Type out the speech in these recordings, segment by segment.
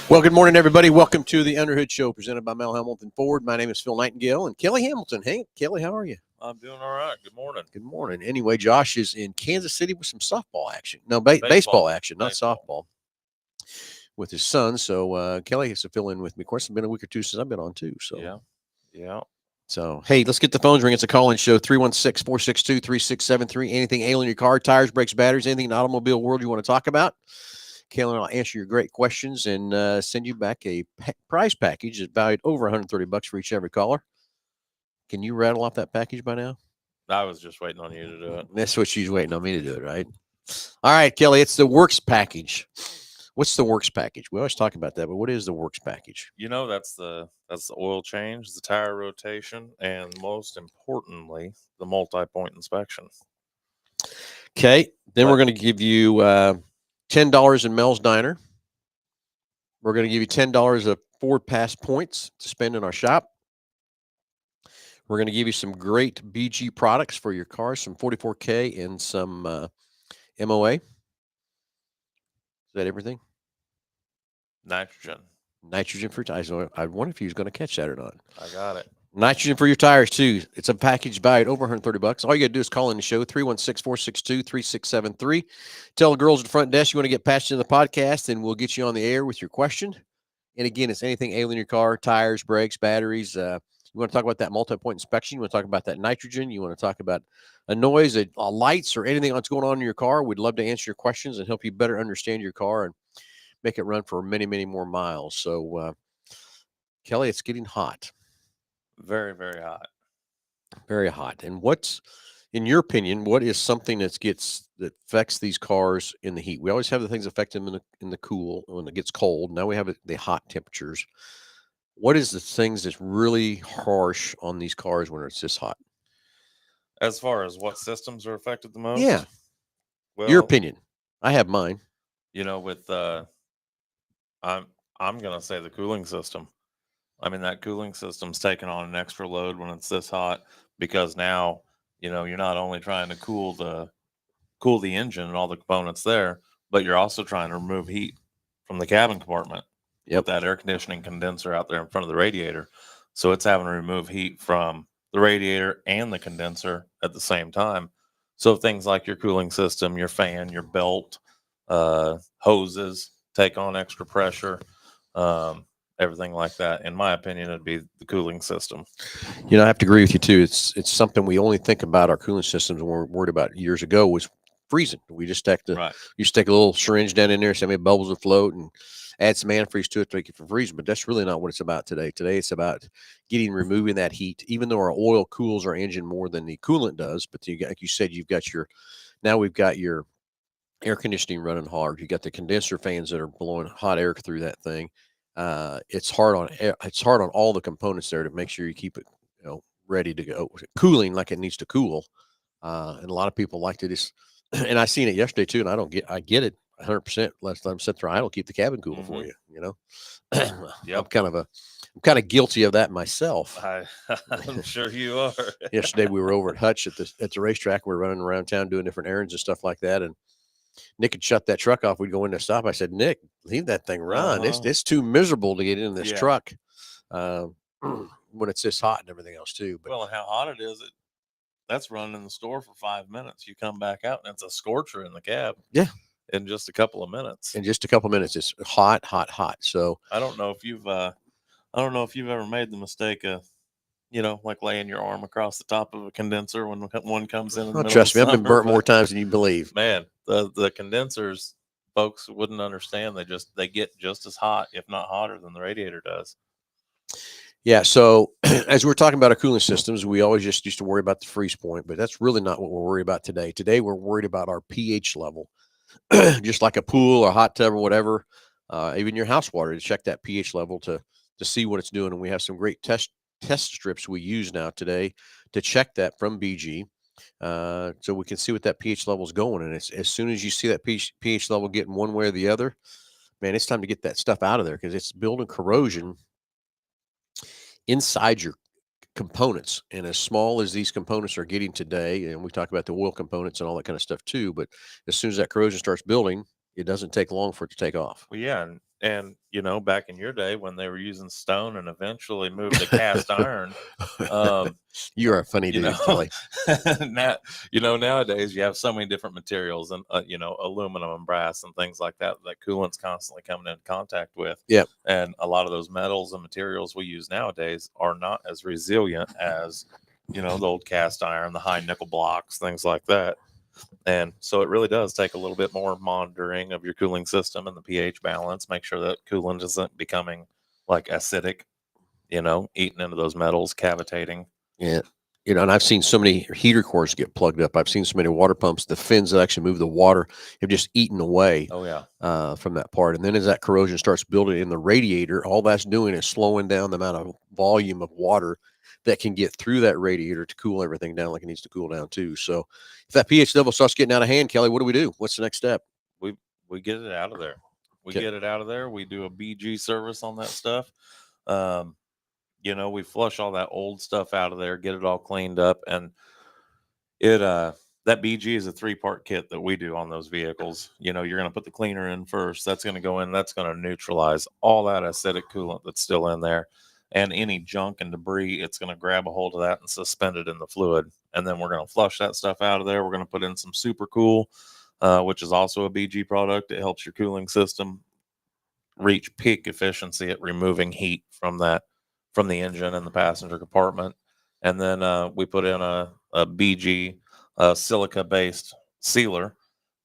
Well, good morning, everybody. Welcome to the Underhood Show presented by Mel Hambelton Ford. My name is Phil Nightingale and Kelly Hamilton. Hey, Kelly, how are you? I'm doing all right. Good morning. Good morning. Anyway, Josh is in Kansas City with some softball action. No, baseball action, not softball, with his son. So Kelly has to fill in with me. Of course, it's been a week or two since I've been on, too. So Yeah. So, hey, let's get the phones ringing. It's a call-in show, 316-462-3673. Anything ailing your car, tires, brakes, batteries, anything in the automobile world you want to talk about. Kelly and I'll answer your great questions and send you back a prize package that's valued over $130 for each and every caller. Can you rattle off that package by now? I was just waiting on you to do it. That's what she's waiting on me to do it, right? All right, Kelly, it's the Works package. What's the Works package? We always talk about that, but what is the Works package? You know, that's the oil change, the tire rotation, and most importantly, the multi-point inspection. Okay, then we're going to give you $10 in Mel's Diner. We're going to give you $10 of Ford Pass points to spend in our shop. We're going to give you some great BG products for your car, some 44K and some MOA. Is that everything? Nitrogen for tires. I wonder if he was going to catch that or not. I got it. Nitrogen for your tires, too. It's a package valued over $130. All you got to do is call in the show, 316-462-3673. Tell the girls at the front desk you want to get patched into the podcast, and we'll get you on the air with your question. And again, it's anything ailing your car, tires, brakes, batteries. You want to talk about that multi-point inspection? You want to talk about that nitrogen? You want to talk about a noise, lights, or anything that's going on in your car? We'd love to answer your questions and help you better understand your car and make it run for many, many more miles. So, Kelly, it's getting hot. Very, very hot. Very hot. And what's, in your opinion, what is something that affects these cars in the heat? We always have the things affect them in the cool when it gets cold. Now we have the hot temperatures. What is the things that's really harsh on these cars when it's this hot? As far as what systems are affected the most? Yeah. Well, your opinion. I have mine. You know, with I'm gonna say the cooling system. I mean, that cooling system's taking on an extra load when it's this hot because now, you know, you're not only trying to cool the engine and all the components there, but you're also trying to remove heat from the cabin compartment. Yep. With that air conditioning condenser out there in front of the radiator. So it's having to remove heat from the radiator and the condenser at the same time. So things like your cooling system, your fan, your belt, hoses take on extra pressure, everything like that. In my opinion, it'd be the cooling system. You know, I have to agree with you too. It's something we only think about our cooling systems when we're worried about years ago was freezing. We just stick a little syringe down in there, see how many bubbles will float, and add some antifreeze to it to make it from freezing. But that's really not what it's about today. Today it's about removing that heat. Even though our oil cools our engine more than the coolant does, but like you said, we've got your air conditioning running hard. You got the condenser fans that are blowing hot air through that thing. It's hard on all the components there to make sure you keep it, ready to go, cooling like it needs to cool. And a lot of people like to just, and I seen it yesterday too. And I get it 100%. Last time sit there, I'll keep the cabin cooler for you. Yep. I'm kind of guilty of that myself. I'm sure you are. Yesterday we were over at Hutch at the racetrack. We were running around town doing different errands and stuff like that. And Nick had shut that truck off. We'd go in to stop. I said, Nick, leave that thing run. It's too miserable to get in this truck when it's this hot and everything else too. But, well, and how hot it is, that's running in the store for 5 minutes. You come back out and it's a scorcher in the cab. Yeah. In just a couple of minutes. It's hot, hot, hot. So I don't know if you've ever made the mistake of, like laying your arm across the top of a condenser when one comes in. Trust me, I've been burnt more times than you believe. Man, the condensers, folks wouldn't understand. They get just as hot, if not hotter, than the radiator does. Yeah. So as we're talking about our cooling systems, we always just used to worry about the freeze point, but that's really not what we're worried about today. Today we're worried about our pH level. Just like a pool or a hot tub or whatever, even your house water, to check that pH level to see what it's doing. And we have some great test strips we use now today to check that from BG, so we can see what that pH level is going. And as soon as you see that pH level getting one way or the other, man, it's time to get that stuff out of there because it's building corrosion inside your components. And as small as these components are getting today, and we talk about the oil components and all that kind of stuff too, but as soon as that corrosion starts building, it doesn't take long for it to take off. Well, yeah, and And back in your day when they were using stone and eventually moved to cast iron, um, You are a funny you know, dude, Kelly. now, nowadays you have so many different materials and, aluminum and brass and things like that, that coolant's constantly coming in contact with. Yeah. And a lot of those metals and materials we use nowadays are not as resilient as, the old cast iron, the high nickel blocks, things like that. And so it really does take a little bit more monitoring of your cooling system and the pH balance, make sure that coolant isn't becoming like acidic, eating into those metals, cavitating. Yeah. And I've seen so many heater cores get plugged up. I've seen so many water pumps, the fins that actually move the water have just eaten away Oh, yeah. from that part. And then as that corrosion starts building in the radiator, all that's doing is slowing down the amount of volume of water that can get through that radiator to cool everything down like it needs to cool down too. So if that pH level starts getting out of hand, Kelly, what do? What's the next step? We get it out of there. We Okay. get it out of there. We do a BG service on that stuff. We flush all that old stuff out of there, get it all cleaned up, and it that BG is a 3-part kit that we do on those vehicles. You're going to put the cleaner in first. That's going to go in. That's going to neutralize all that acidic coolant that's still in there, and any junk and debris. It's going to grab a hold of that and suspend it in the fluid. And then we're going to flush that stuff out of there. We're going to put in some Super Cool, which is also a BG product. It helps your cooling system reach peak efficiency at removing heat from the engine and the passenger compartment. And then we put in a BG silica based sealer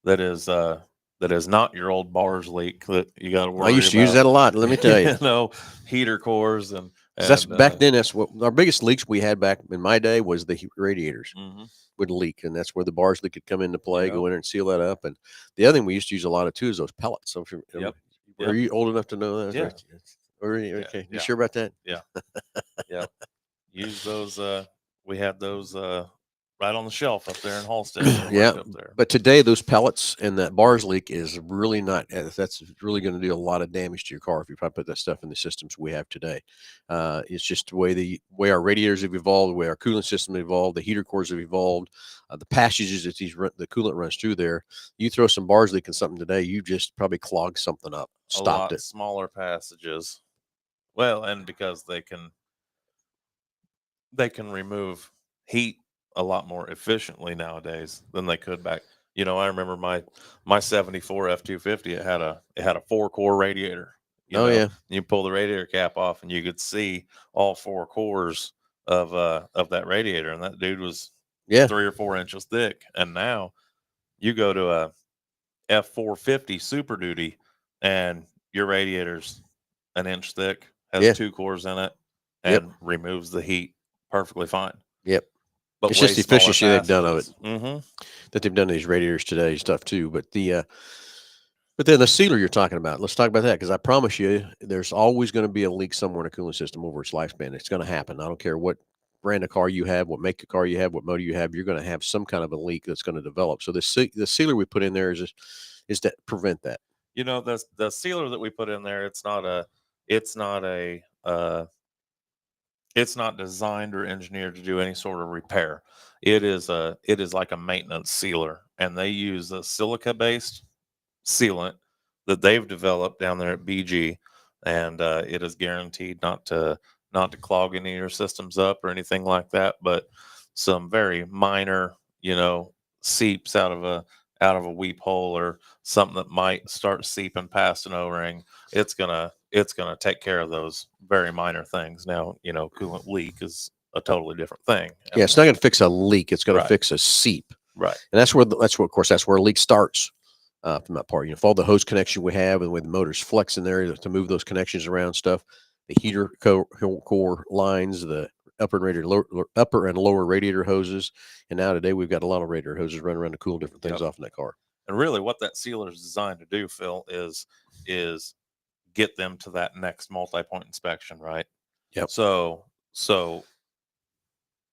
that is not your old bars leak that you got to worry about. I used to use that a lot. Let me tell you. Heater cores and that's back then. That's what our biggest leaks we had back in my day was the radiators would leak, and that's where the bars leak could come into play. Go in there and seal that up. And the other thing we used to use a lot of too is those pellets. So are you old enough to know that? Yeah. Okay. You sure about that? Yeah. Yeah. Use those. We had those right on the shelf up there in Halstead. Yeah. Up there. But today, those pellets and that bars leak is really not, that's really going to do a lot of damage to your car if you probably put that stuff in the systems we have today. It's just the way our radiators have evolved, the way our cooling system evolved, the heater cores have evolved, the passages that the coolant runs through there. You throw some bars leak in something today, you just probably clogged something up, stopped it. Smaller passages. Well, and because they can remove heat a lot more efficiently nowadays than they could back. I remember my 74 F250. It had a 4-core radiator. Yeah. You pull the radiator cap off, and you could see all 4 cores of that radiator, and that dude was 3 or 4 inches thick. And now you go to a F450 Super Duty, and your radiator's an inch thick, has 2 cores in it, and removes the heat perfectly fine. Yep. But it's just the efficiency they've done of it. Mm-hmm. That they've done to these radiators today stuff too. But then the sealer you're talking about, let's talk about that, because I promise you there's always going to be a leak somewhere in a cooling system over its lifespan. It's going to happen. I don't care what brand of car you have, what make of car you have, what motor you have, you're going to have some kind of a leak that's going to develop. So the sealer we put in there is to prevent that. The sealer that we put in there, it's not designed or engineered to do any sort of repair. It is like a maintenance sealer, and they use a silica based sealant that they've developed down there at BG, and it is guaranteed not to clog any of your systems up or anything like that. But some very minor, seeps out of a weep hole or something that might start seeping past an O-ring, it's gonna take care of those very minor things. Now, coolant leak is a totally different thing. Yeah, it's not going to fix a leak. It's going to fix a seep. Right. And that's where a leak starts from that part. If all the hose connection we have and the way the motor's flexing there to move those connections around stuff, the heater core lines, the upper and lower radiator hoses. And now today we've got a lot of radiator hoses running around to cool different things off in that car. And really what that sealer is designed to do, Phil, is get them to that next multi-point inspection, right? Yep. So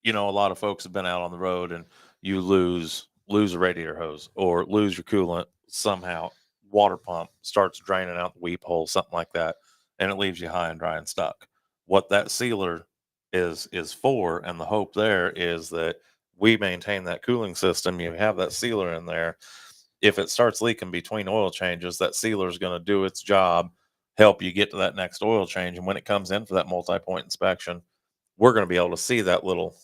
a lot of folks have been out on the road and you lose a radiator hose or lose your coolant somehow. Water pump starts draining out the weep hole, something like that, and it leaves you high and dry and stuck. What that sealer is for, and the hope there is that we maintain that cooling system. You have that sealer in there. If it starts leaking between oil changes, that sealer is going to do its job, help you get to that next oil change. And when it comes in for that multi-point inspection, we're going to be able to see that little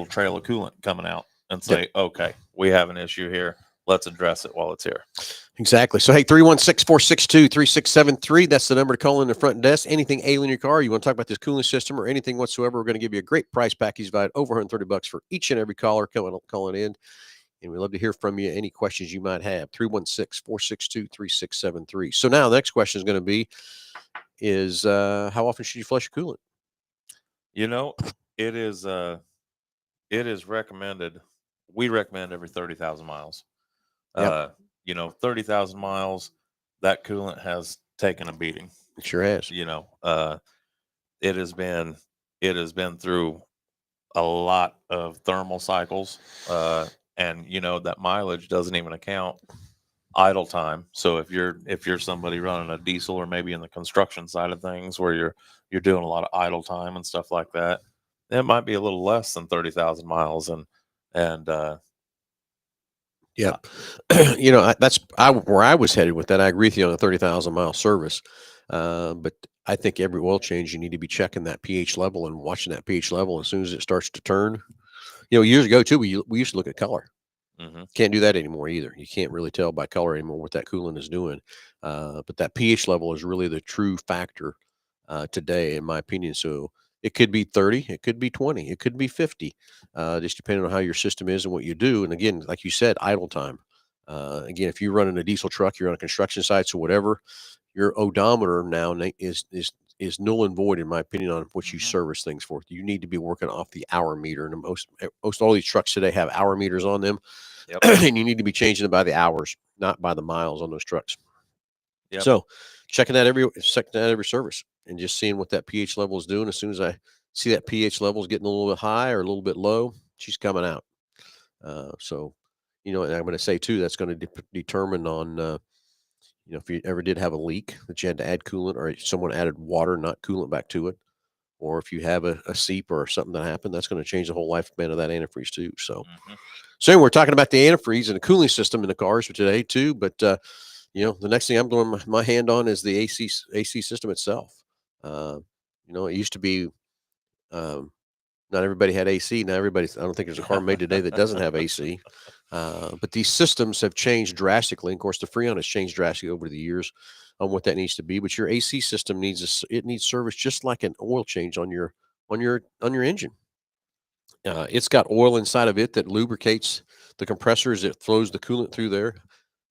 trail of coolant coming out and say, okay, we have an issue here. Let's address it while it's here. Exactly. So, hey, 316-462-3673. That's the number to call in the front desk. Anything ailing your car, you want to talk about this cooling system or anything whatsoever, we're going to give you a great price package valued over $130 for each and every caller calling in. And we'd love to hear from you. Any questions you might have. 316-462-3673. So now the next question is going to be is how often should you flush your coolant? You know, it is recommended. We recommend every 30,000 miles. Yep. 30,000 miles, that coolant has taken a beating. It sure has. It has been through a lot of thermal cycles, and that mileage doesn't even account idle time. So if you're somebody running a diesel, or maybe in the construction side of things where you're doing a lot of idle time and stuff like that, it might be a little less than 30,000 miles. And yeah, that's where I was headed with that. I agree with you on a 30,000 mile service, but I think every oil change you need to be checking that pH level and watching that pH level as soon as it starts to turn. Years ago too, we used to look at color. Mm-hmm. Can't do that anymore either. You can't really tell by color anymore what that coolant is doing. But that pH level is really the true factor today, in my opinion. So it could be 30, it could be 20, it could be 50, just depending on how your system is and what you do. And again, like you said, idle time. Again, if you're running a diesel truck, you're on a construction site, or whatever, your odometer now is null and void, in my opinion, on what you service things for. You need to be working off the hour meter, and most all these trucks today have hour meters on them. Yep. And you need to be changing them by the hours, not by the miles on those trucks. Yep. So checking that every service and just seeing what that pH level is doing. As soon as I see that pH level is getting a little bit high or a little bit low, she's coming out. So, and I'm going to say too, that's going to determine on, if you ever did have a leak that you had to add coolant, or someone added water, not coolant, back to it, or if you have a seep or something that happened, that's going to change the whole lifespan of that antifreeze too. So, So we're talking about the antifreeze and the cooling system in the cars for today too. But the next thing I'm going my hand on is the AC system itself. It used to be not everybody had AC. Now I don't think there's a car made today that doesn't have AC. But these systems have changed drastically. Of course, the Freon has changed drastically over the years on what that needs to be. But your AC system needs service just like an oil change on your engine. It's got oil inside of it that lubricates the compressors. It flows the coolant through there,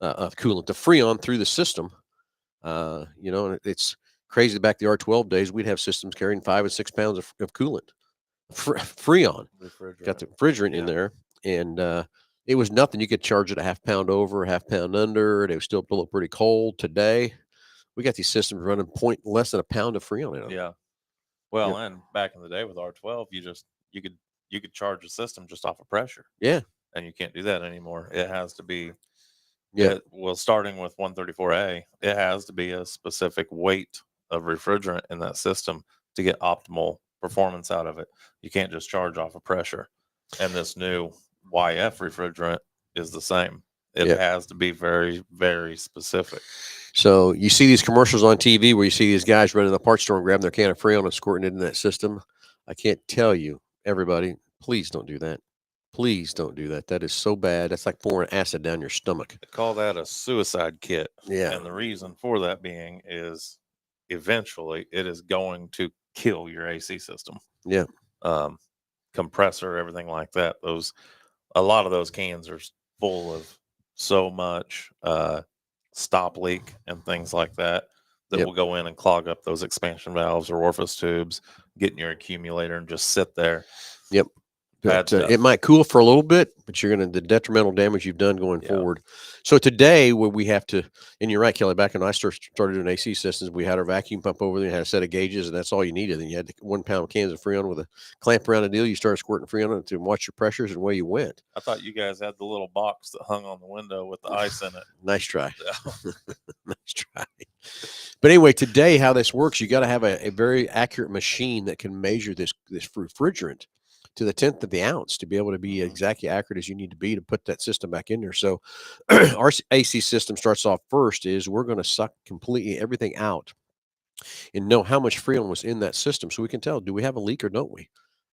the Freon through the system. And it's crazy. Back the R12 days, we'd have systems carrying 5 and 6 pounds of coolant, Freon, got the refrigerant in there, and it was nothing. You could charge it a half pound over, a half pound under. They would still pull it pretty cold. Today, we got these systems running less than a pound of Freon in them. Yeah. Well, and back in the day with R12, you could charge a system just off of pressure. Yeah. And you can't do that anymore. It has to be, starting with 134A, it has to be a specific weight of refrigerant in that system to get optimal performance out of it. You can't just charge off of pressure. And this new YF refrigerant is the same. It has to be very, very specific. So you see these commercials on TV where you see these guys running the parts store and grabbing their can of Freon and squirting it in that system. I can't tell you, everybody, please don't do that. Please don't do that. That is so bad. That's like pouring acid down your stomach. They call that a suicide kit. Yeah. And the reason for that being is eventually it is going to kill your AC system. Yeah. Compressor, everything like that. A lot of those cans are full of so much stop leak and things like that will go in and clog up those expansion valves or orifice tubes, get in your accumulator and just sit there. Yep. But, it might cool for a little bit, but you're going to the detrimental damage you've done going forward. So today, where we have to, and you're right, Kelly, back when I started doing AC systems, we had our vacuum pump over there, had a set of gauges, and that's all you needed. Then you had 1 pound cans of Freon with a clamp around the deal. You started squirting Freon on it to watch your pressures, and away you went. I thought you guys had the little box that hung on the window with the ice in it. Nice try. Nice try. But anyway, today, how this works, you got to have a very accurate machine that can measure this refrigerant to the 10th of the ounce to be able to be exactly accurate as you need to be to put that system back in there. So our AC system starts off first is we're going to suck completely everything out and know how much Freon was in that system, so we can tell, do we have a leak or don't we?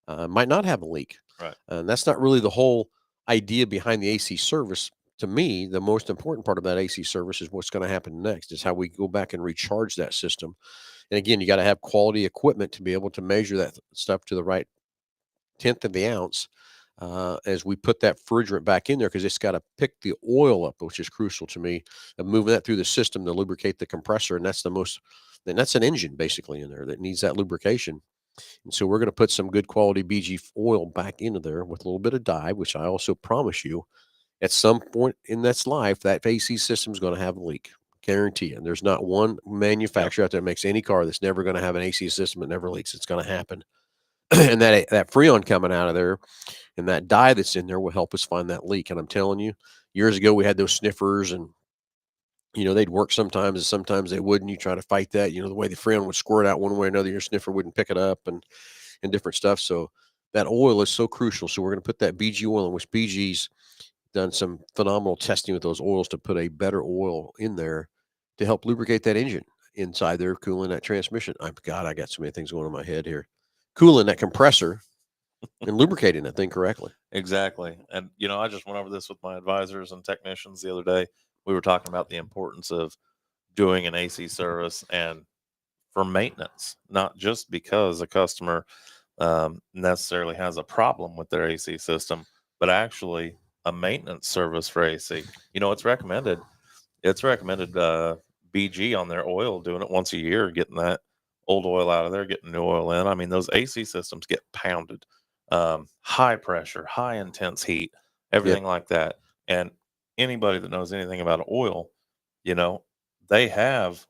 Might not have a leak. Right. And that's not really the whole idea behind the AC service. To me, the most important part of that AC service is what's going to happen next, is how we go back and recharge that system. And again, you got to have quality equipment to be able to measure that stuff to the right tenth of the ounce as we put that refrigerant back in there, because it's got to pick the oil up, which is crucial to me, of moving that through the system to lubricate the compressor. And that's the most, and that's an engine basically in there that needs that lubrication. And so we're going to put some good quality BG oil back into there with a little bit of dye, which I also promise you at some point in that's life, that AC system is going to have a leak. Guarantee you. And there's not one Yep. manufacturer out there that makes any car that's never going to have an AC system that never leaks. It's going to happen. And that Freon coming out of there and that dye that's in there will help us find that leak. And I'm telling you, years ago we had those sniffers, and they'd work sometimes and sometimes they wouldn't. You try to fight that. The way the Freon would squirt out one way or another, your sniffer wouldn't pick it up, and different stuff. So that oil is so crucial. So we're going to put that BG oil in, which BG's done some phenomenal testing with those oils to put a better oil in there to help lubricate that engine inside there, cooling that transmission. God, I got so many things going on in my head here. Cooling that compressor and lubricating that thing correctly. Exactly. And, I just went over this with my advisors and technicians the other day. We were talking about the importance of doing an AC service and for maintenance, not just because a customer necessarily has a problem with their AC system, but actually a maintenance service for AC. It's recommended. It's recommended BG on their oil, doing it once a year, getting that old oil out of there, getting new oil in. I mean, those AC systems get pounded, high pressure, high intense heat, Yep. everything like that. And anybody that knows anything about oil, you know, they have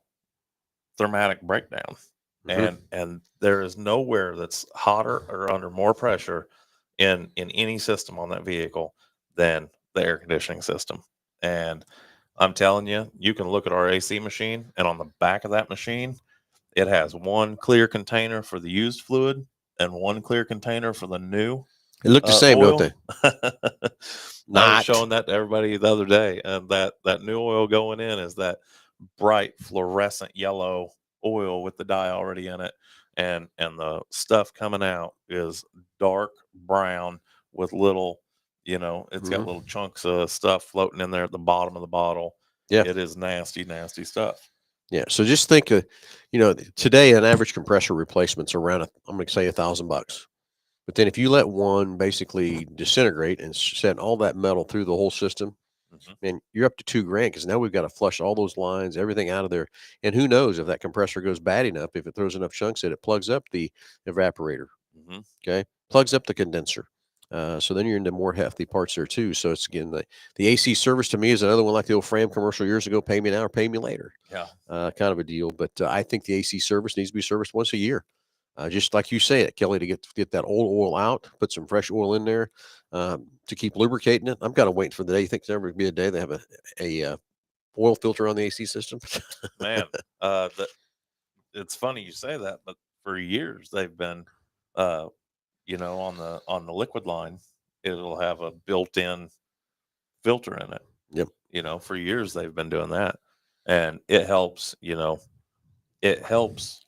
thermatic breakdown, Hmm. and there is nowhere that's hotter or under more pressure in any system on that vehicle than the air conditioning system. And I'm telling you, you can look at our AC machine, and on the back of that machine, it has one clear container for the used fluid and one clear container for the new They look the same, don't oil. they? I was Not. showing that to everybody the other day, and that new oil going in is that bright fluorescent yellow oil with the dye already in it, and the stuff coming out is dark brown with little, it's got Hmm. little chunks of stuff floating in there at the bottom of the bottle. Yeah. It is nasty, nasty stuff. Yeah. So just think, today an average compressor replacement's around, I'm going to say $1,000. But then if you let one basically disintegrate and send all that metal through the whole system, Hmm. man, you're up to 2 grand, because now we've got to flush all those lines, everything out of there. And who knows if that compressor goes bad enough, if it throws enough chunks in it, plugs up the evaporator. Hmm. Okay. Plugs up the condenser. So then you're into more hefty parts there too. So it's again, the AC service to me is another one like the old Fram commercial years ago, pay me now or pay me later, Yeah. kind of a deal. But I think the AC service needs to be serviced once a year. Just like you say it, Kelly, to get that old oil out, put some fresh oil in there to keep lubricating it. I'm kind of waiting for the day. You think there's ever be a day they have a oil filter on the AC system? Man, the it's funny you say that, but for years they've been, uh, on the liquid line, it'll have a built-in filter in it. Yep. For years they've been doing that, and it helps. It helps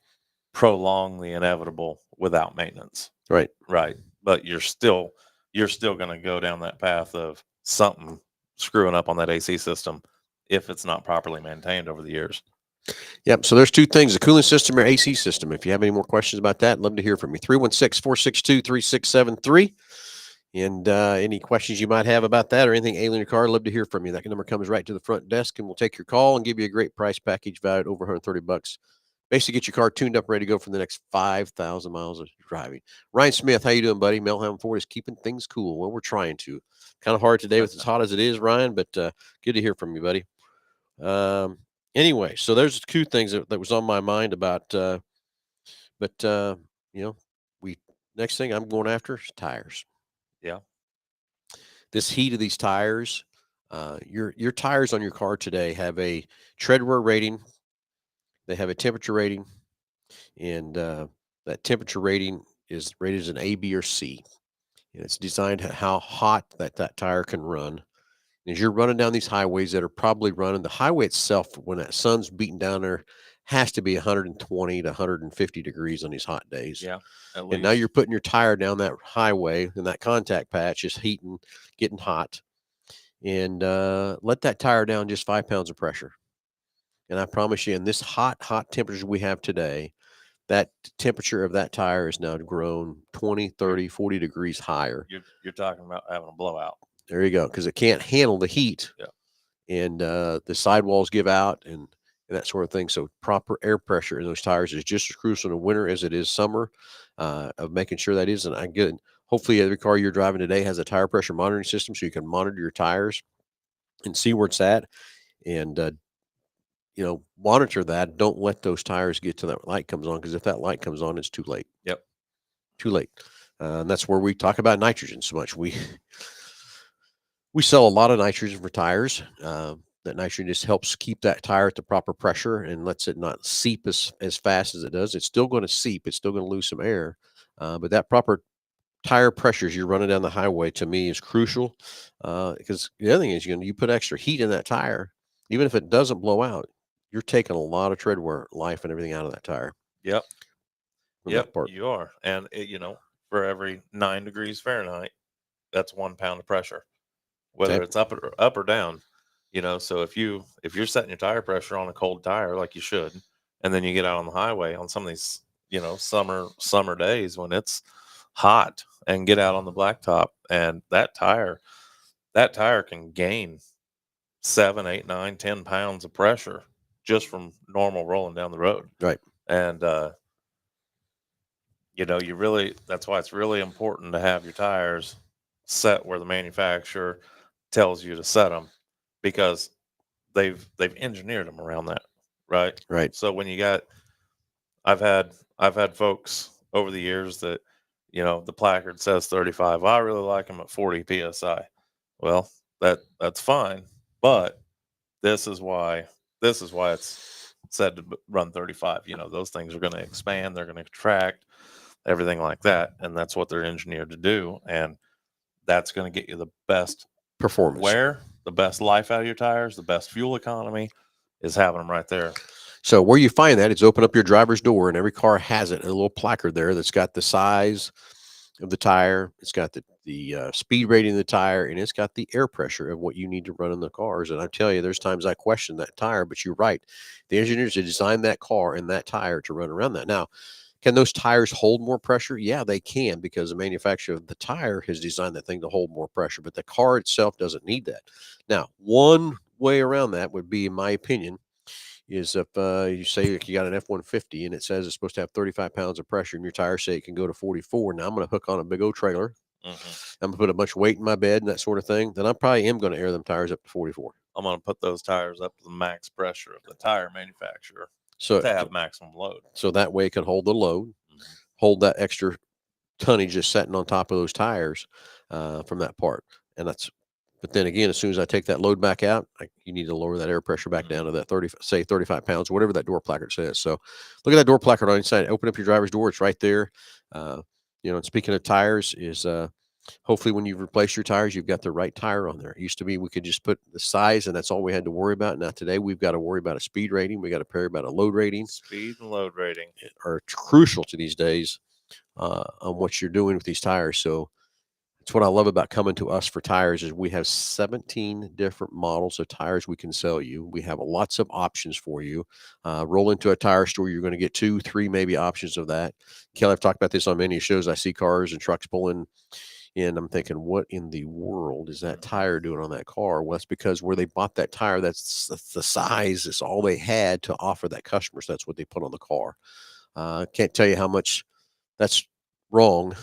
prolong the inevitable without maintenance, Right. right? But you're still going to go down that path of something screwing up on that AC system if it's not properly maintained over the years. Yep. So there's two things: the cooling system or AC system. If you have any more questions about that, I'd love to hear from you. 316-462-3673. And any questions you might have about that or anything alien in your car, I'd love to hear from you. That number comes right to the front desk, and we'll take your call and give you a great price package valued over $130. Basically, get your car tuned up, ready to go for the next 5,000 miles of driving. Ryan Smith, how you doing, buddy? Mel Hambelton is keeping things cool. Well, we're trying to. Kind of hard today with as hot as it is, Ryan, but good to hear from you, buddy. Um, anyway, so there's two things that was on my mind about, but you know, we next thing I'm going after is tires. Yeah. This heat of these tires, your tires on your car today have a tread wear rating. They have a temperature rating, and that temperature rating is rated as an A, B, or C. And it's designed how hot that tire can run. As you're running down these highways that are probably running, the highway itself, when that sun's beating down there, has to be 120 to 150 degrees on these hot days. Yeah, at And now least. you're putting your tire down that highway, and that contact patch is heating, getting hot. And let that tire down just 5 pounds of pressure. And I promise you, in this hot temperature we have today, that temperature of that tire is now grown 20, You're 30, 40 degrees higher. you're talking about having a blowout. There you go, because it can't handle the heat, Yeah. and the sidewalls give out, and that sort of thing. So proper air pressure in those tires is just as crucial in winter as it is summer, of making sure that is. And I get hopefully every car you're driving today has a tire pressure monitoring system, so you can monitor your tires and see where it's at, and monitor that. Don't let those tires get to that light comes on, because if that light comes on, it's too late. Yep. Too late. And that's where we talk about nitrogen so much. We sell a lot of nitrogen for tires. That nitrogen just helps keep that tire at the proper pressure and lets it not seep as fast as it does. It's still going to seep. It's still going to lose some air. But that proper tire pressure as you're running down the highway, to me, is crucial. Because the other thing is, you put extra heat in that tire, even if it doesn't blow out, you're taking a lot of tread wear, life, and everything out of that tire Yep. from Yep. that part. You are, and for every 9 degrees Fahrenheit, that's 1 pound of pressure, whether Okay. it's up or down. So if you're setting your tire pressure on a cold tire like you should, and then you get out on the highway on some of these summer days when it's hot, and get out on the blacktop, and that tire can gain 7, 8, 9, 10 pounds of pressure just from normal rolling down the road. Right. And that's why it's really important to have your tires set where the manufacturer tells you to set them, because they've engineered them around that, right? Right. So when you got I've had folks over the years that the placard says 35. Well, I really like them at 40 psi. Well, that's fine, but this is why it's said to run 35. Those things are going to expand, they're going to contract, everything like that, and that's what they're engineered to do, and that's going to get you the best Performance. wear, the best life out of your tires, the best fuel economy, is having them right there. So where you find that is open up your driver's door, and every car has it, a little placard there that's got the size of the tire. It's got the speed rating of the tire, and it's got the air pressure of what you need to run in the cars. And I tell you, there's times I question that tire, but you're right. The engineers have designed that car and that tire to run around that. Now, can those tires hold more pressure? Yeah, they can, because the manufacturer of the tire has designed that thing to hold more pressure, but the car itself doesn't need that. Now, one way around that would be, in my opinion, is if you say you got an F-150 and it says it's supposed to have 35 pounds of pressure, and your tires say it can go to 44. Now I'm going to hook on a big old trailer. Hmm. I'm going to put a bunch of weight in my bed and that sort of thing. Then I probably am going to air them tires up to 44. I'm going to put those tires up to the max pressure of the tire manufacturer So, to have maximum load. so that way it can hold the load, Mhm. hold that extra tonnage just sitting on top of those tires from that part. And but then again, as soon as I take that load back out, you need to lower that air pressure back down to that 35 pounds, whatever that door placard says. So look at that door placard on the inside. Open up your driver's door. It's right there. And speaking of tires, is hopefully when you replace your tires, you've got the right tire on there. It used to be we could just put the size and that's all we had to worry about. Now today we've got to worry about a speed rating. We got to worry about a load rating. Speed and load rating are crucial to these days on what you're doing with these tires. So it's what I love about coming to us for tires is we have 17 different models of tires we can sell you. We have lots of options for you. Roll into a tire store, you're going to get 2, 3 maybe options of that. Kelly, I've talked about this on many shows. I see cars and trucks pulling in. I'm thinking, what in the world is that tire doing on that car? Well, that's because where they bought that tire, that's the size. It's all they had to offer that customer. So that's what they put on the car. Can't tell you how much that's wrong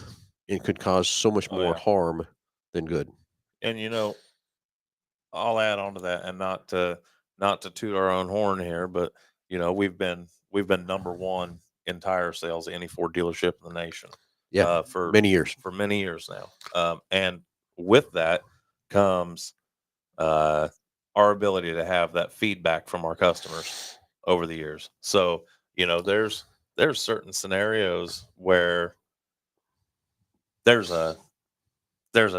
and could cause so much more harm than good. And I'll add on to that, and not to toot our own horn here, but we've been number one in tire sales, any Ford dealership in the nation. Yeah, for many years. For many years now. And with that comes our ability to have that feedback from our customers over the years. So there's certain scenarios where there's a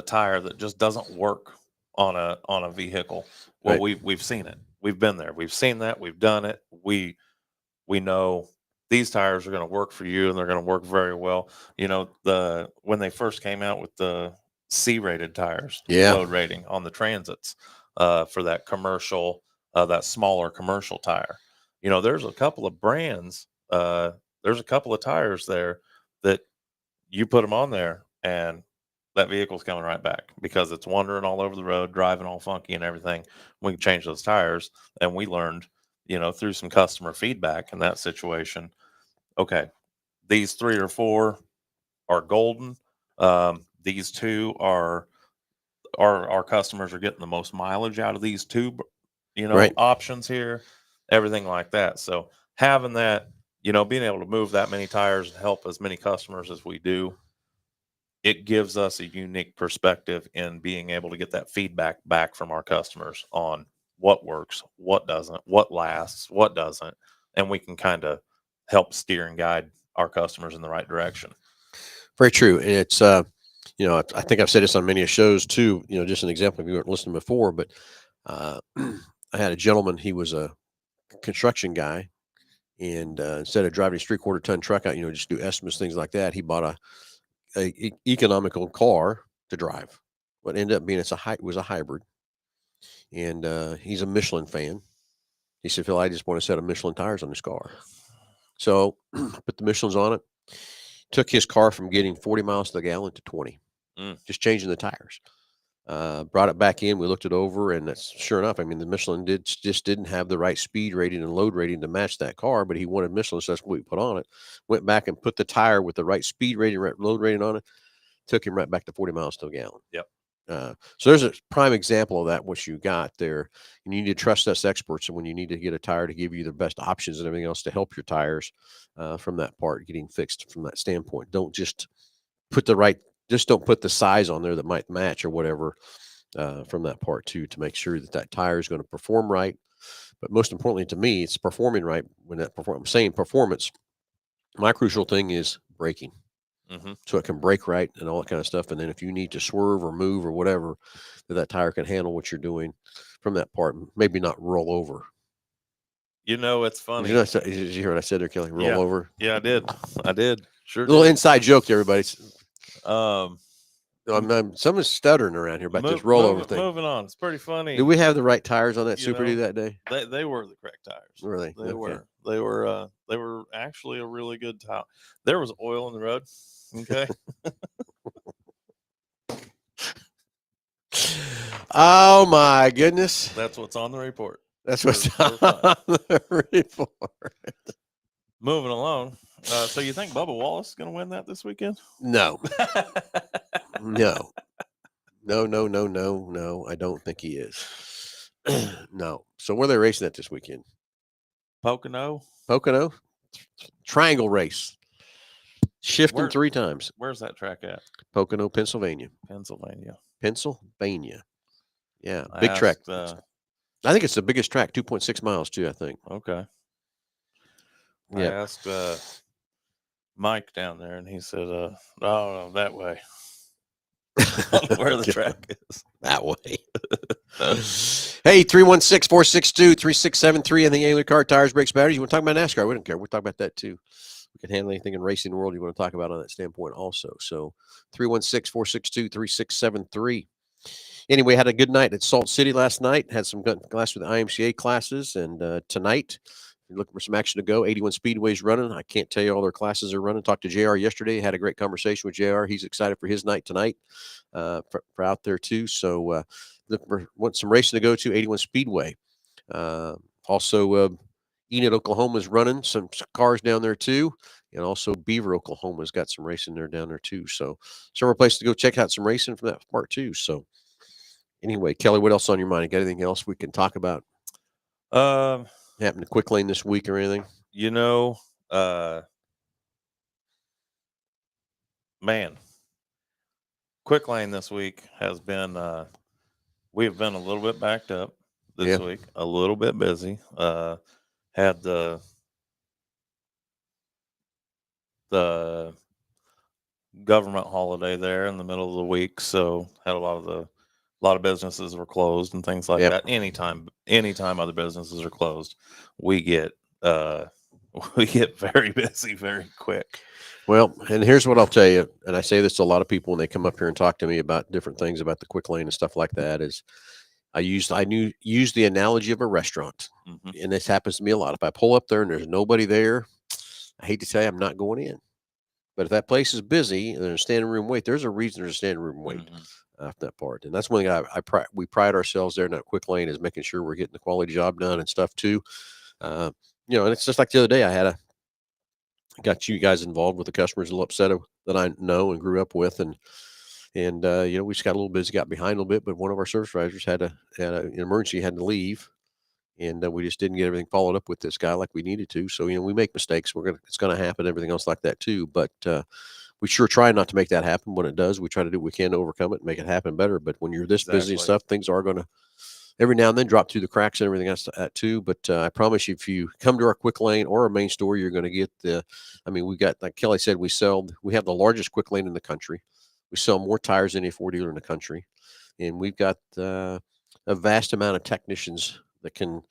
tire that just doesn't work on a vehicle. Well, Right. we've seen it. We've been there. We've seen that. We've done it. we know these tires are going to work for you and they're going to work very well. When they first came out with the C-rated tires, Yeah. load rating on the Transits, for that commercial, that smaller commercial tire. There's a couple of brands, there's a couple of tires there that you put them on there and that vehicle's coming right back because it's wandering all over the road, driving all funky and everything. We can change those tires. And we learned, through some customer feedback in that situation, okay, these 3 or 4 are golden. These 2 are our customers are getting the most mileage out of these 2, Right. options here, everything like that. So having that, being able to move that many tires and help as many customers as we do, it gives us a unique perspective in being able to get that feedback back from our customers on what works, what doesn't, what lasts, what doesn't, and we can kind of help steer and guide our customers in the right direction. Very true. And it's, I think I've said this on many shows too, just an example if you weren't listening before, but I had a gentleman, he was a construction guy. And instead of driving a 3/4 ton truck out, just do estimates, things like that, he bought a economical car to drive. What ended up being it was a hybrid, and he's a Michelin fan. He said, "Phil, I just want a set of Michelin tires on this car." So put the Michelin's on it. Took his car from getting 40 miles to the gallon to 20, just changing the tires. Brought it back in. We looked it over, and that's sure enough. I mean, the Michelin just didn't have the right speed rating and load rating to match that car, but he wanted Michelin, so that's what we put on it. Went back and put the tire with the right speed rating, right load rating on it. Took him right back to 40 miles to a gallon. Yep. So there's a prime example of that, what you got there. And you need to trust us experts. And when you need to get a tire to give you the best options and everything else to help your tires from that part getting fixed from that standpoint. Don't just don't put the size on there that might match or whatever from that part too, to make sure that tire is going to perform right. But most importantly to me, it's performing right. I'm saying performance. My crucial thing is braking. So it can brake right and all that kind of stuff. And then if you need to swerve or move or whatever, that tire can handle what you're doing from that part, and maybe not roll over. It's funny. Did you hear what I said there, Kelly? Roll over. Yeah, I did. Sure. A little inside joke to everybody. I'm someone's stuttering around here about this rollover thing. Moving on. It's pretty funny. Did we have the right tires on that Super D that day? They were the correct tires. Really? They were. They were actually a really good tire. There was oil in the road. Okay. Oh my goodness. That's what's on the report. That's what's on the report. Moving along. So you think Bubba Wallace is going to win that this weekend? No. No. No. I don't think he is. No. So where are they racing at this weekend? Pocono? Triangle race. Shifting 3 times. Where's that track at? Pocono, Pennsylvania. Yeah, big track. I think it's the biggest track, 2.6 miles too, I think. Okay. Yeah. I asked Mike down there, and he said, no, that way. Where the track is. That way. Hey, 316-462-3673 and the Angular Car Tires, Brakes, Batteries. You want to talk about NASCAR? We don't care. We'll talk about that too. We can handle anything in racing world you want to talk about on that standpoint also. So 316-462-3673. Anyway, had a good night at Salt City last night. Had some good class with the IMCA classes. And tonight, you're looking for some action to go. 81 Speedway's running. I can't tell you all their classes are running. Talked to JR yesterday. Had a great conversation with JR. He's excited for his night tonight for out there too. So want some racing to go to. 81 Speedway. Also, Enid, Oklahoma is running some cars down there too. And also Beaver, Oklahoma's got some racing there down there too. So several places to go check out some racing from that part too. So anyway, Kelly, what else on your mind? You got anything else we can talk about? Happened to Quick Lane this week or anything? Man, Quick Lane this week has been, we have been a little bit backed up this week, a little bit busy. Had the government holiday there in the middle of the week, so had a lot of businesses were closed and things like that. Anytime other businesses are closed, we get we get very busy very quick. Well, and here's what I'll tell you, and I say this to a lot of people when they come up here and talk to me about different things about the quick lane and stuff like that. Is I use the analogy of a restaurant, Hmm. and this happens to me a lot. If I pull up there and there's nobody there, I hate to say I'm not going in. But if that place is busy and there's a standing room wait, there's a reason there's a standing room wait Hmm. after that part. And that's one thing we pride ourselves there in that quick lane is making sure we're getting the quality job done and stuff too. Uh, and it's just like the other day I got you guys involved with the customers a little upset that I know and grew up with, and we just got a little busy, got behind a little bit. But one of our service advisors an emergency, had to leave, and we just didn't get everything followed up with this guy like we needed to. So we make mistakes. It's gonna happen. Everything else like that too. But we sure try not to make that happen. When it does, we try to do what we can to overcome it and make it happen better. But when you're this busy and Exactly. stuff, things are gonna every now and then drop through the cracks and everything else too. But I promise you, if you come to our quick lane or our main store, you're going to get we got, like Kelly said, we have the largest quick lane in the country. We sell more tires than any Ford dealer in the country, and we've got a vast amount of technicians that can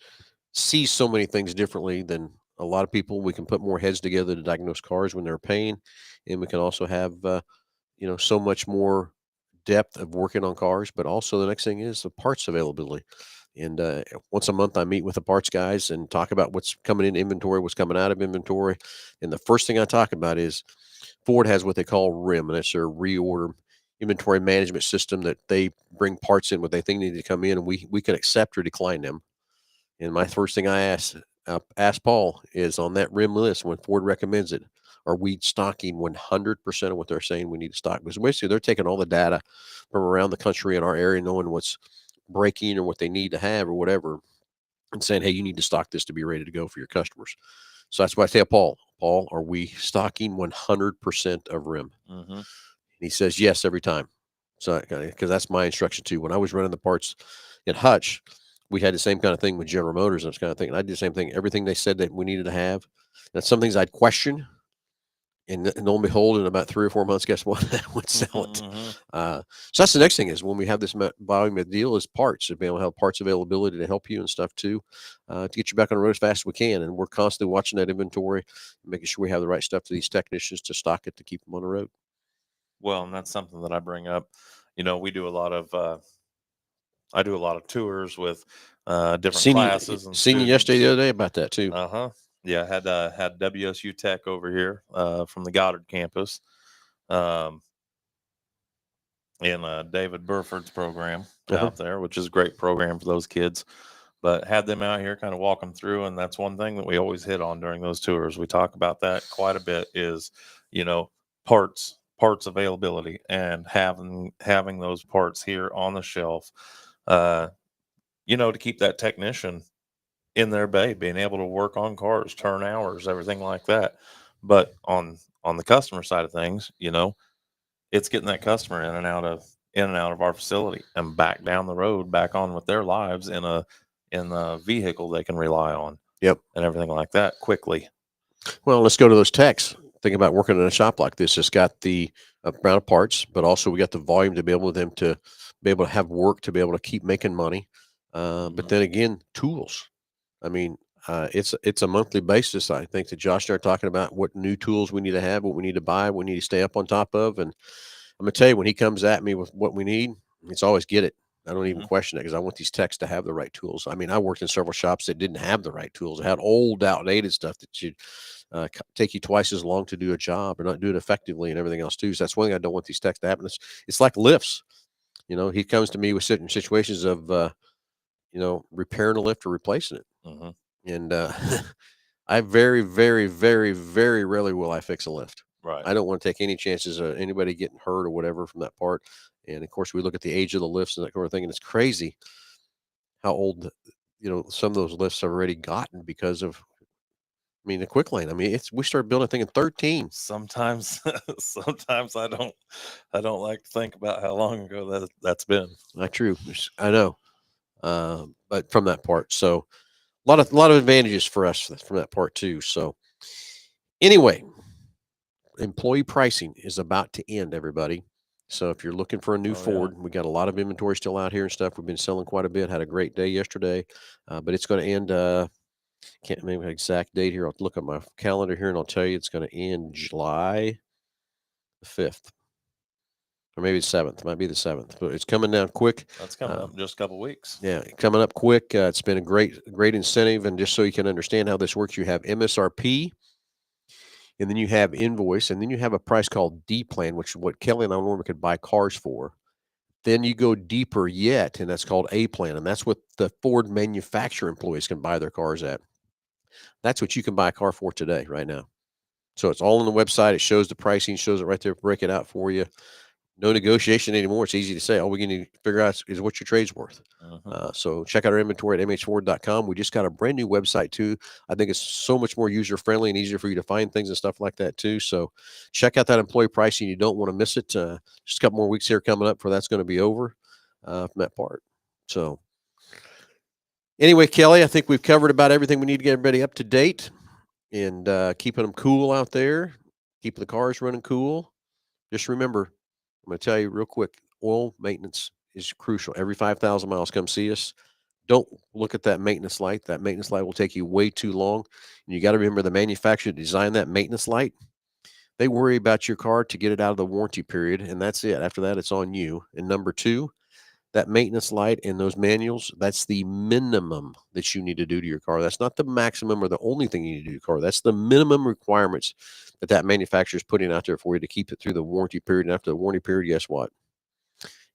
see so many things differently than a lot of people. We can put more heads together to diagnose cars when they're pain, and we can also have so much more depth of working on cars. But also the next thing is the parts availability. And once a month, I meet with the parts guys and talk about what's coming in inventory, what's coming out of inventory. And the first thing I talk about is Ford has what they call RIM, and that's their reorder inventory management system, that they bring parts in what they think need to come in, and we can accept or decline them. And my first thing I ask Paul is, on that RIM list, when Ford recommends it, are we stocking 100% of what they're saying we need to stock? Because basically they're taking all the data from around the country in our area, knowing what's breaking or what they need to have or whatever, and saying, hey, you need to stock this to be ready to go for your customers. So that's why I say, Paul, are we stocking 100% of RIM? Hmm. And he says yes every time. So, because that's my instruction too. When I was running the parts at Hutch, we had the same kind of thing with General Motors and this kind of thing. And I did the same thing. Everything they said that we needed to have. And some things I'd question, and lo and behold, in about 3 or 4 months, guess what? I would sell it. Hmm. So that's the next thing, is when we have this volume of deal, is parts, to be able to have parts availability to help you and stuff too, to get you back on the road as fast as we can. And we're constantly watching that inventory, making sure we have the right stuff to these technicians to stock it to keep them on the road. Well, and that's something that I bring up. We do a lot of I do a lot of tours with different classes and Seen you yesterday, the students. other day, about that too. Uh-huh. Yeah, had WSU Tech over here from the Goddard campus, um, in David Burford's program Uh-huh. out there, which is a great program for those kids. But had them out here kind of walking through, and that's one thing that we always hit on during those tours. We talk about that quite a bit, is you know parts availability, and having those parts here on the shelf, uh, to keep that technician in their bay, being able to work on cars, turn hours, everything like that. But on the customer side of things, it's getting that customer in and out of our facility and back down the road, back on with their lives in a vehicle they can rely on, Yep. and everything like that quickly. Well, let's go to those techs. Think about working in a shop like this. It's got the amount of parts, but also we got the volume to be able to them to be able to have work, to be able to keep making money. But Hmm. then again, tools. I mean, it's a monthly basis. I think that Josh and I are talking about what new tools we need to have, what we need to buy, what we need to stay up on top of. And I'm gonna tell you, when he comes at me with what we need, it's always get it. I don't even Hmm. question it, because I want these techs to have the right tools. I mean, I worked in several shops that didn't have the right tools. It had old, outdated stuff that should take you twice as long to do a job or not do it effectively and everything else too. So that's one thing I don't want these techs to happen. It's like lifts. He comes to me with certain situations of repairing a lift or replacing it, Hmm. and I very, very, very, very rarely will I fix a lift. Right. I don't want to take any chances of anybody getting hurt or whatever from that part. And of course, we look at the age of the lifts and that kind of thing, and it's crazy how old some of those lifts have already gotten because of. I mean, the quick lane. I mean, we started building a thing in 13. Sometimes, sometimes I don't like to think about how long ago that's been. Not true. I know, but from that part, so a lot of advantages for us from that part too. So anyway, employee pricing is about to end, everybody. So if you're looking for a new Oh yeah. Ford, we got a lot of inventory still out here and stuff. We've been selling quite a bit. Had a great day yesterday, but it's going to end. Can't remember the exact date here. I'll look at my calendar here and I'll tell you it's going to end July the 5th. Or maybe the 7th. It might be the 7th, but it's coming down quick. That's coming up in just a couple weeks. Yeah, coming up quick. It's been a great incentive. And just so you can understand how this works, you have MSRP, and then you have invoice, and then you have a price called D plan, which is what Kelly and I normally could buy cars for. Then you go deeper yet, and that's called A plan, and that's what the Ford manufacturer employees can buy their cars at. That's what you can buy a car for today, right now. So it's all on the website. It shows the pricing, shows it right there, break it out for you. No negotiation anymore. It's easy to say. All we need to figure out is what your trade's worth. So check out our inventory at mhford.com. We just got a brand new website too. I think it's so much more user friendly and easier for you to find things and stuff like that too. So check out that employee pricing. You don't want to miss it. Just a couple more weeks here coming up for that's going to be over from that part. So anyway, Kelly, I think we've covered about everything we need to get everybody up to date and keeping them cool out there, keeping the cars running cool. Just remember, I'm going to tell you real quick, oil maintenance is crucial. Every 5,000 miles, come see us. Don't look at that maintenance light. That maintenance light will take you way too long. And you got to remember the manufacturer designed that maintenance light. They worry about your car to get it out of the warranty period, and that's it. After that, it's on you. And number two, that maintenance light and those manuals, that's the minimum that you need to do to your car. That's not the maximum or the only thing you need to do to your car. That's the minimum requirements that manufacturer is putting out there for you to keep it through the warranty period. And after the warranty period, guess what?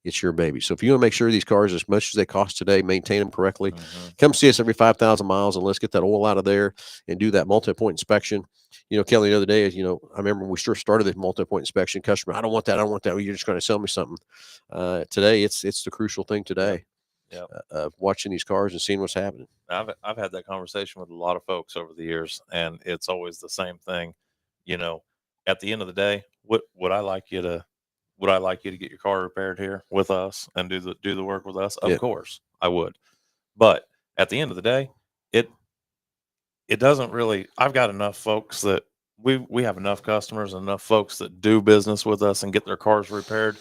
It's your baby. So if you want to make sure these cars, as much as they cost today, maintain them correctly, come see us every 5,000 miles and let's get that oil out of there and do that multi-point inspection. Kelly, the other day, I remember when we first started the multi-point inspection, customer, I don't want that. Well, you're just going to sell me something. Today, it's the crucial thing today. Yep. Of watching these cars and seeing what's happening. I've had that conversation with a lot of folks over the years, and it's always the same thing. At the end of the day, would I like you to get your car repaired here with us and do the work with us? Of course, I would. But at the end of the day, it doesn't really. I've got enough folks that we have enough customers and enough folks that do business with us and get their cars repaired.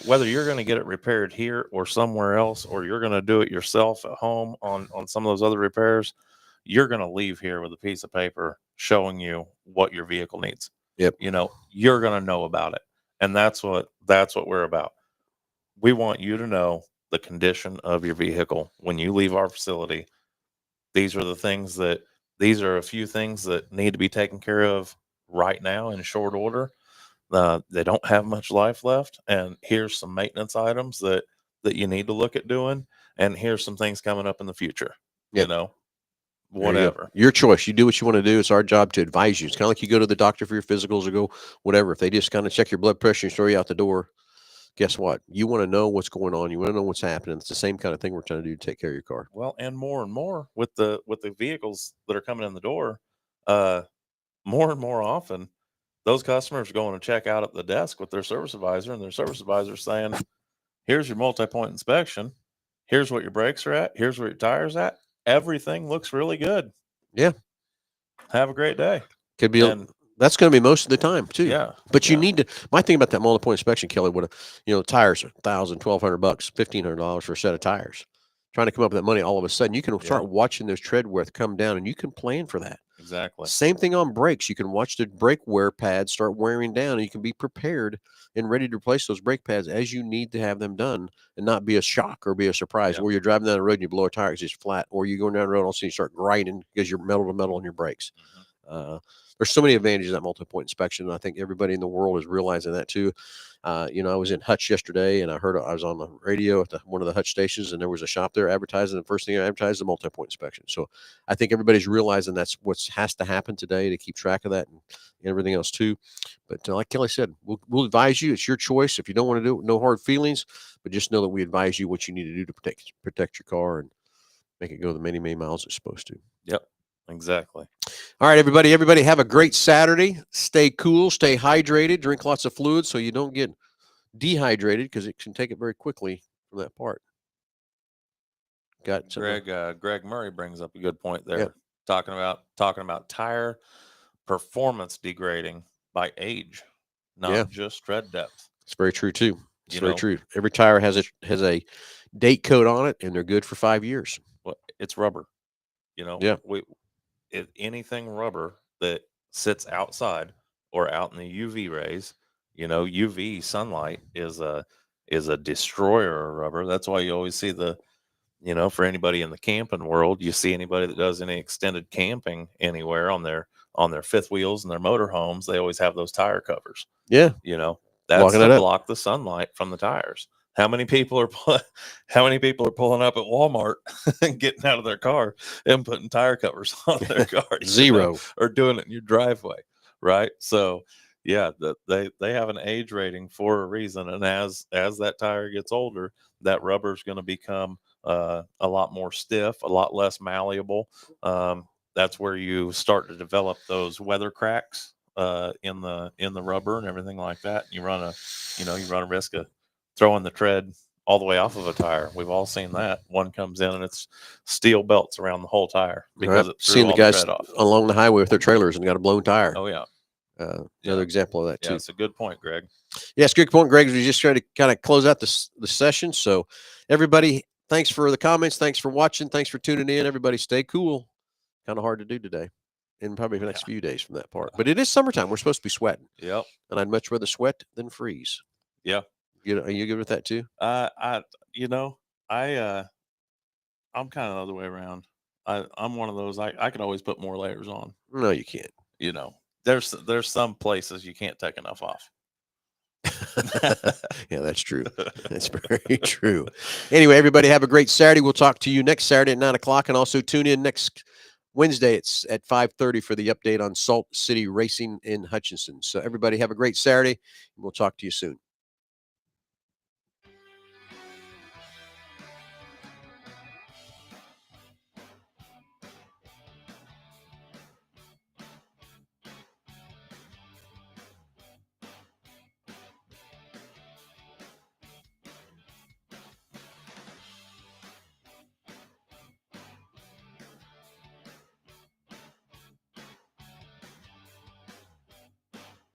Whether you're going to get it repaired here or somewhere else, or you're going to do it yourself at home on some of those other repairs, you're going to leave here with a piece of paper showing you what your vehicle needs. Yep. You're going to know about it. And that's what we're about. We want you to know the condition of your vehicle when you leave our facility. These are a few things that need to be taken care of right now in short order. They don't have much life left, and here's some maintenance items that you need to look at doing, and here's some things coming up in the future. Yep. Whatever. Your choice. You do what you want to do. It's our job to advise you. It's kind of like you go to the doctor for your physicals or go whatever. If they just kind of check your blood pressure and throw you out the door, guess what? You want to know what's going on. You want to know what's happening. It's the same kind of thing we're trying to do to take care of your car. Well, and more with the vehicles that are coming in the door, more and more often, those customers are going to check out at the desk with their service advisor, and their service advisor is saying, here's your multi-point inspection. Here's what your brakes are at. Here's where your tires at. Everything looks really good. Yeah. Have a great day. Could be. That's going to be most of the time too. Yeah. But you need to. My thing about that multi-point inspection, Kelly, tires are $1,000, $1,200, $1,500 for a set of tires. Trying to come up with that money, all of a sudden you can start watching those tread wear come down, and you can plan for that. Exactly. Same thing on brakes. You can watch the brake wear pads start wearing down, and you can be prepared and ready to replace those brake pads as you need to have them done, and not be a shock or be a surprise. Or you're driving down the road and you blow a tire because it's flat, or you're going down the road and all of a sudden you start grinding because you're metal to metal on your brakes. There's so many advantages of that multi-point inspection, and I think everybody in the world is realizing that too. I was in Hutch yesterday, and I was on the radio at one of the Hutch stations, and there was a shop there advertising. The first thing I advertised, the multi-point inspection. So I think everybody's realizing that's what has to happen today to keep track of that and everything else too. But like Kelly said, we'll advise you. It's your choice. If you don't want to do it, no hard feelings, but just know that we advise you what you need to do to protect your car and make it go the many, many miles it's supposed to. Yep. Exactly. All right, everybody have a great Saturday. Stay cool, stay hydrated, drink lots of fluids so you don't get dehydrated, because it can take it very quickly from that part. Got Greg Murray brings up a good point there. Yep. Talking about tire performance degrading by age, not just tread depth. It's very true too. It's very true. Every tire has a date code on it, and they're good for 5 years. Well, it's rubber. anything rubber that sits outside or out in the UV rays, UV sunlight is a destroyer of rubber. That's why you always see for anybody in the camping world, you see anybody that does any extended camping anywhere on their fifth wheels and their motorhomes, they always have those tire covers. Yeah. That's Blocking to it up. block the sunlight from the tires. How many people are pulling up at Walmart and getting out of their car and putting tire covers on their car? Zero. Or doing it in your driveway, right? So yeah, they have an age rating for a reason, and as that tire gets older, that rubber is going to become a lot more stiff, a lot less malleable. That's where you start to develop those weather cracks in the rubber and everything like that. And you run a risk of throwing the tread all the way off of a tire. We've all seen that. One comes in and it's steel belts around the whole tire because it threw seen the all guys tread off along the highway with their trailers and got a blown tire. Oh yeah. Another example of that too. Yeah, it's a good point, Greg. Yes, good point, Greg. We just trying to kind of close out the session. So everybody, thanks for the comments. Thanks for watching. Thanks for tuning in. Everybody stay cool. Kind of hard to do today and probably the next few days from that part. But it is summertime. We're supposed to be sweating. Yep. And I'd much rather sweat than freeze. Yeah. Are you good with that too? I'm kind of the other way around. I'm one of those, I can always put more layers on. No, you can't. There's some places you can't take enough off. Yeah, that's true. That's very true. Anyway, everybody have a great Saturday. We'll talk to you next Saturday at 9:00, and also tune in next Wednesday. It's at 5:30 for the update on Salt City Racing in Hutchinson. So everybody have a great Saturday, and we'll talk to you soon.